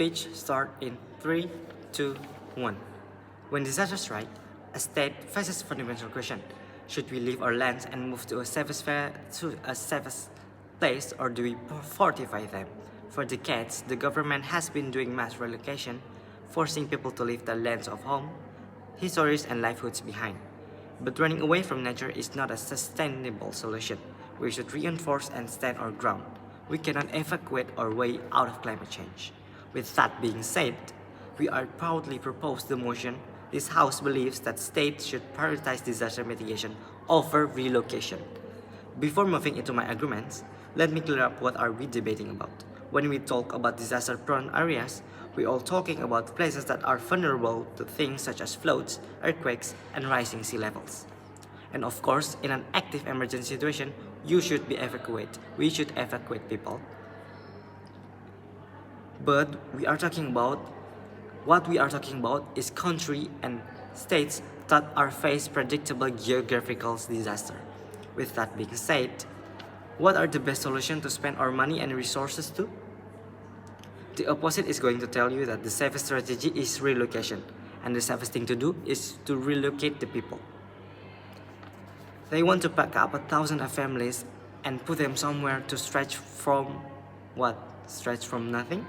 speech starts in 3, 2, 1. When disaster strikes, a state faces a fundamental question. Should we leave our lands and move to a safest place, or do we fortify them? For decades, the government has been doing mass relocation, forcing people to leave their lands of home, histories and livelihoods behind. But running away from nature is not a sustainable solution. We should reinforce and stand our ground. We cannot evacuate our way out of climate change. With that being said, we are proudly propose the motion. This House believes that states should prioritize disaster mitigation over relocation. Before moving into my arguments, let me clear up what are we debating about. When we talk about disaster-prone areas, we are talking about places that are vulnerable to things such as floods, earthquakes, and rising sea levels. And of course, in an active emergency situation, you should be evacuated. We should evacuate people. But what we are talking about is country and states that are face predictable geographical disaster. With that being said, what are the best solutions to spend our money and resources to? The opposite is going to tell you that the safest strategy is relocation, and the safest thing to do is to relocate the people. They want to pack up 1,000 families and put them somewhere to stretch from what? Stretch from nothing?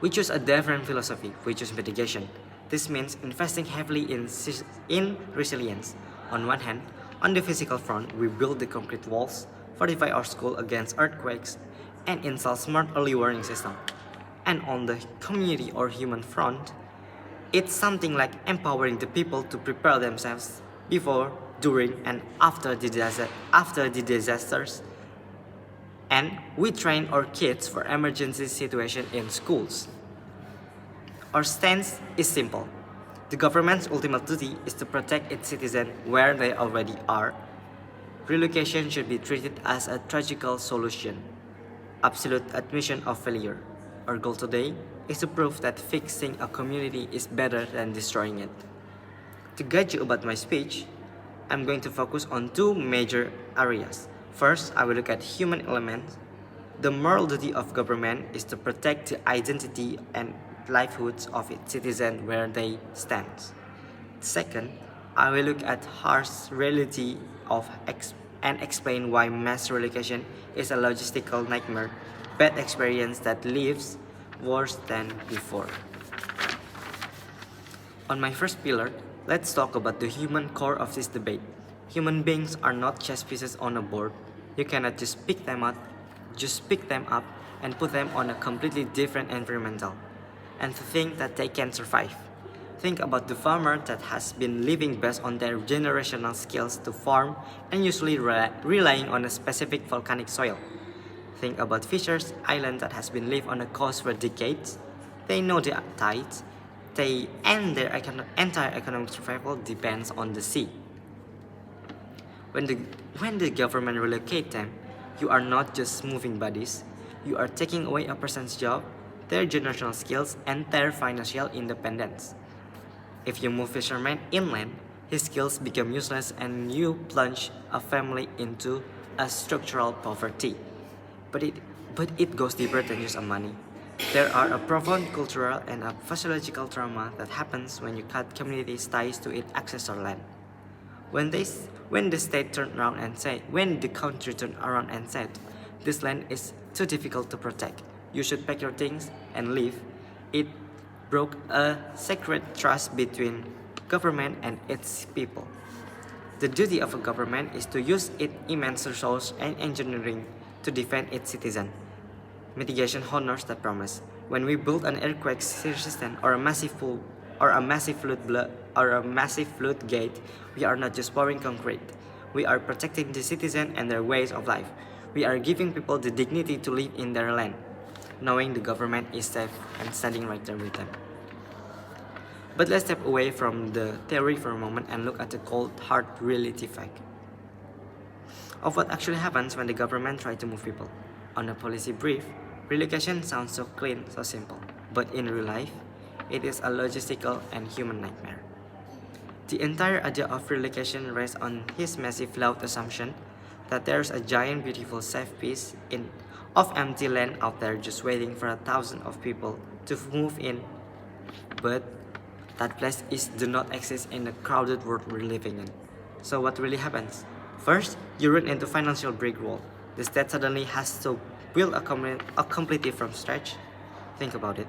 We choose a different philosophy. We choose mitigation. This means investing heavily in resilience. On one hand, on the physical front, we build the concrete walls, fortify our school against earthquakes, and install smart early warning system. And on the community or human front, it's something like empowering the people to prepare themselves before, during, and after the disasters. And we train our kids for emergency situations in schools. Our stance is simple. The government's ultimate duty is to protect its citizens where they already are. Relocation should be treated as a tragical solution, absolute admission of failure. Our goal today is to prove that fixing a community is better than destroying it. To guide you about my speech, I'm going to focus on two major areas. First, I will look at human elements. The moral duty of government is to protect the identity and livelihoods of its citizens where they stand. Second, I will look at harsh reality and explain why mass relocation is a logistical nightmare, bad experience that leaves worse than before. On my first pillar, let's talk about the human core of this debate. Human beings are not chess pieces on a board. You cannot just pick them up and put them on a completely different environmental and to think that they can survive. Think about the farmer that has been living based on their generational skills to farm and usually relying on a specific volcanic soil. Think about fishers' island that has been lived on the coast for decades. They know the tides, and their entire economic survival depends on the sea. When the government relocate them, you are not just moving bodies, you are taking away a person's job, their generational skills, and their financial independence. If you move fishermen inland, his skills become useless and you plunge a family into a structural poverty. But it goes deeper than just money. There are a profound cultural and a physiological trauma that happens when you cut communities' ties to its ancestral land. When the state turned around and said, when the country turned around and said, this land is too difficult to protect, you should pack your things and leave, it broke a sacred trust between government and its people. The duty of a government is to use its immense resource and engineering to defend its citizens. Mitigation honors that promise. When we build an earthquake resistant or a massive flood gate, we are not just pouring concrete. We are protecting the citizens and their ways of life. We are giving people the dignity to live in their land, knowing the government is safe and standing right there with them. But let's step away from the theory for a moment and look at the cold, hard reality fact of what actually happens when the government tries to move people. On a policy brief, relocation sounds so clean, so simple, but in real life, it is a logistical and human nightmare. The entire idea of relocation rests on his massive flawed assumption that there's a giant beautiful safe piece of empty land out there just waiting for 1,000 of people to move in. But that place do not exist in the crowded world we're living in. So what really happens? First, you run into financial brick wall. The state suddenly has to build a completely from scratch. Think about it.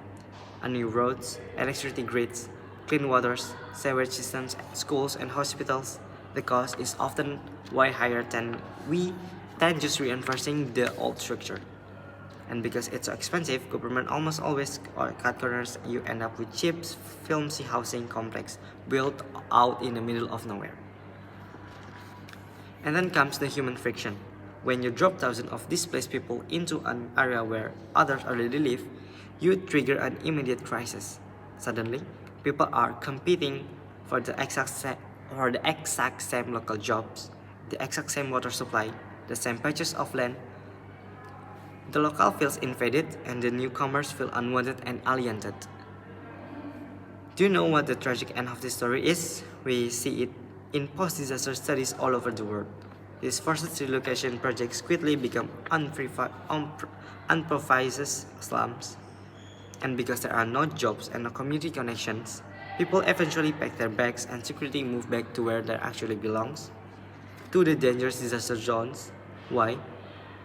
A new roads, electricity grids, clean waters, sewage systems, schools and hospitals. The cost is often way higher than just reinforcing the old structure. And because it's so expensive, government almost always cut corners. You end up with cheap, filthy housing complex built out in the middle of nowhere. And then comes the human friction. When you drop thousands of displaced people into an area where others already live, you trigger an immediate crisis. Suddenly, people are competing for for the exact same local jobs, the exact same water supply, the same patches of land. The local feels invaded and the newcomers feel unwanted and alienated. Do you know what the tragic end of this story is? We see it in post-disaster studies all over the world. These forced relocation projects quickly become unprovided slums. And because there are no jobs and no community connections, people eventually pack their bags and secretly move back to where they actually belongs, to the dangerous disaster zones. Why?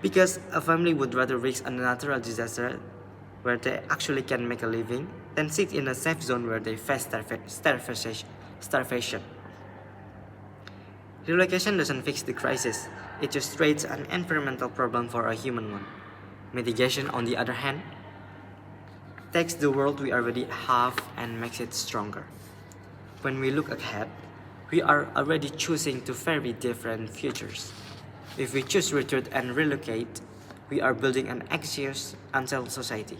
Because a family would rather risk a natural disaster where they actually can make a living than sit in a safe zone where they face starvation. Relocation doesn't fix the crisis, it just creates an environmental problem for a human one. Mitigation, on the other hand, takes the world we already have and makes it stronger. When we look ahead, we are already choosing two very different futures. If we choose retreat and relocate, we are building an anxious, unsettled society.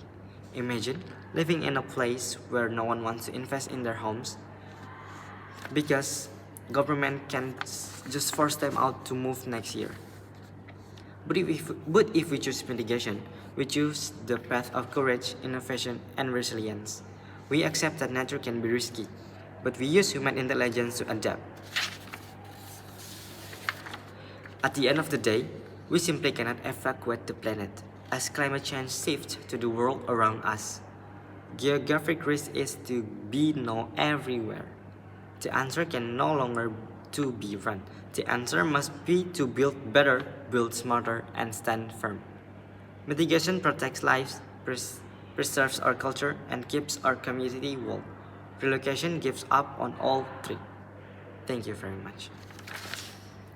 Imagine living in a place where no one wants to invest in their homes because government can just force them out to move next year. But if we choose mitigation, we choose the path of courage, innovation, and resilience. We accept that nature can be risky, but we use human intelligence to adapt. At the end of the day, we simply cannot evacuate the planet as climate change shifts to the world around us. Geographic risk is to be known everywhere. The answer can no longer to be run. The answer must be to build better, build smarter, and stand firm. Mitigation protects lives, preserves our culture, and keeps our community whole. Relocation gives up on all three. Thank you very much.